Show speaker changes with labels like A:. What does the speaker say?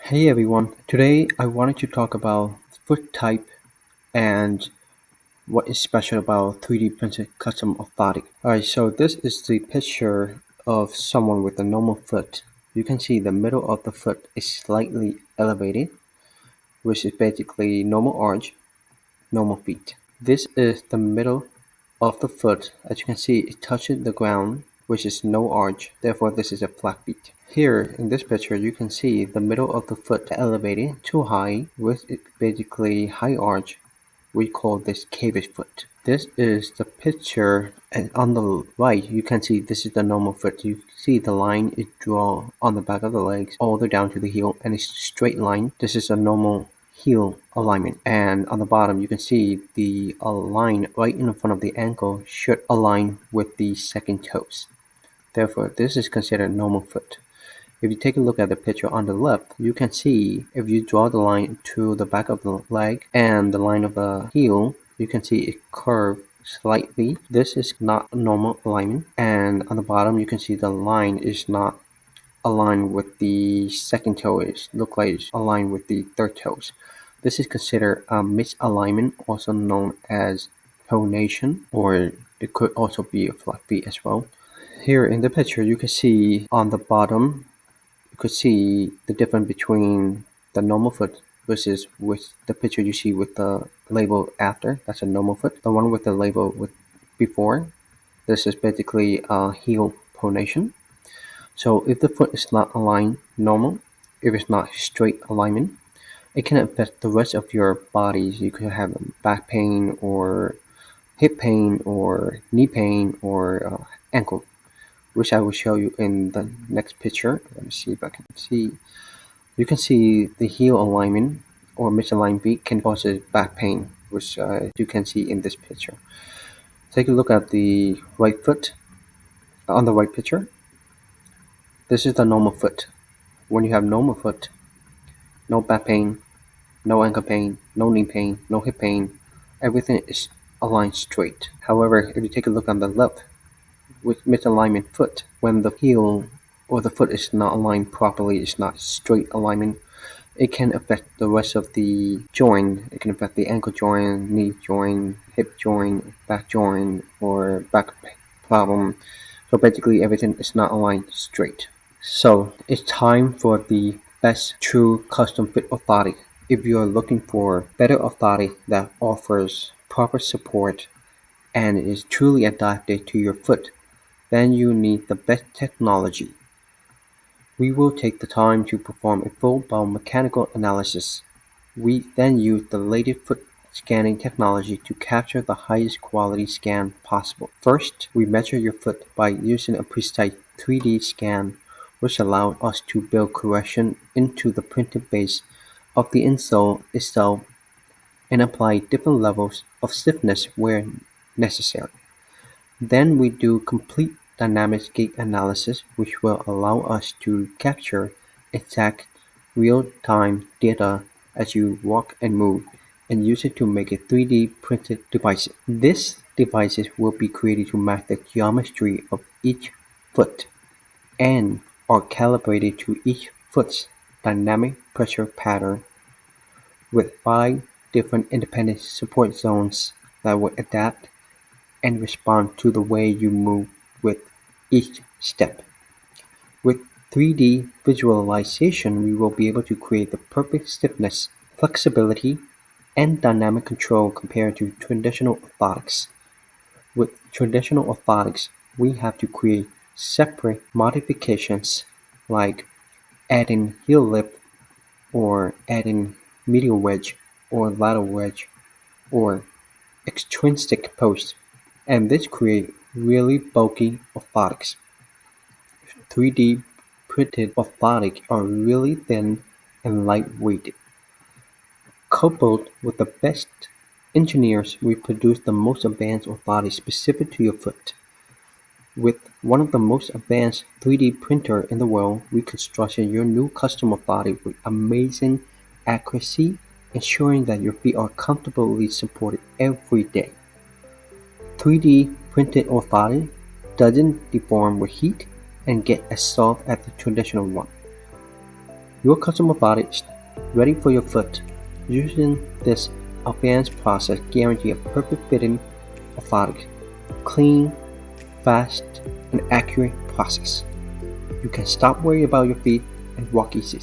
A: Hey everyone, today I wanted to talk about foot type and what is special about 3D printed custom orthotic. Alright, so this is the picture of someone with a normal foot. You can see the middle of the foot is slightly elevated, which is basically normal arch, normal feet. This is the middle of the foot. As you can see, it touches the ground, which is no arch, therefore this is a flat feet. Here in this picture, you can see the middle of the foot elevated too high with basically high arch. We call this cavish foot. This is the picture, and on the right, you can see this is the normal foot. You see the line is drawn on the back of the legs all the way down to the heel, and it's straight line. This is a normal heel alignment, and on the bottom you can see the line right in front of the ankle should align with the second toes. Therefore, this is considered normal foot. If you take a look at the picture on the left, you can see if you draw the line to the back of the leg and the line of the heel, you can see it curved slightly. This is not a normal alignment, and on the bottom you can see the line is not aligned with the second toe. It looks like it's aligned with the third toes. This is considered a misalignment, also known as pronation, or it could also be a flat feet as well. Here in the picture, you can see on the bottom, you could see the difference between the normal foot versus with the picture you see with the label after. That's a normal foot. The one with the label with before, this is basically a heel pronation. So if the foot is not aligned normal, if it's not straight alignment, it can affect the rest of your body. You could have back pain or hip pain or knee pain or ankle, which I will show you in the next picture. Let me see if I can see. You can see the heel alignment or misaligned feet can cause back pain, which you can see in this picture. Take a look at the right foot on the right picture. This is the normal foot. When you have normal foot, no back pain, no ankle pain, no knee pain, no hip pain, everything is aligned straight. However, if you take a look on the left, with misalignment foot, when the heel or the foot is not aligned properly, it's not straight alignment, it can affect the rest of the joint. It can affect the ankle joint, knee joint, hip joint, back joint, or back problem. So basically everything is not aligned straight. So it's time for the best true custom fit orthotic. If you are looking for better orthotic that offers proper support and is truly adapted to your foot, then you need the best technology. We will take the time to perform a full biomechanical analysis. We then use the latest foot scanning technology to capture the highest quality scan possible. First, we measure your foot by using a precise 3D scan, which allows us to build correction into the printed base of the insole itself and apply different levels of stiffness where necessary. Then we do complete dynamic gait analysis, which will allow us to capture exact real-time data as you walk and move, and use it to make a 3D printed device. These devices will be created to match the geometry of each foot and are calibrated to each foot's dynamic pressure pattern with 5 different independent support zones that will adapt and respond to the way you move with each step. With 3D visualization, we will be able to create the perfect stiffness, flexibility, and dynamic control compared to traditional orthotics. With traditional orthotics, we have to create separate modifications like adding heel lip or adding medial wedge or lateral wedge or extrinsic post, and this create really bulky orthotics. 3D printed orthotics are really thin and lightweight. Coupled with the best engineers, we produce the most advanced orthotics specific to your foot. With one of the most advanced 3D printer in the world, we constructed your new custom orthotic with amazing accuracy, ensuring that your feet are comfortably supported every day. 3D printed orthotic doesn't deform with heat and get as soft as the traditional one. Your custom orthotic is ready for your foot. Using this advanced process guarantees a perfect fitting orthotic, clean, fast, and accurate process. You can stop worrying about your feet and walk easy.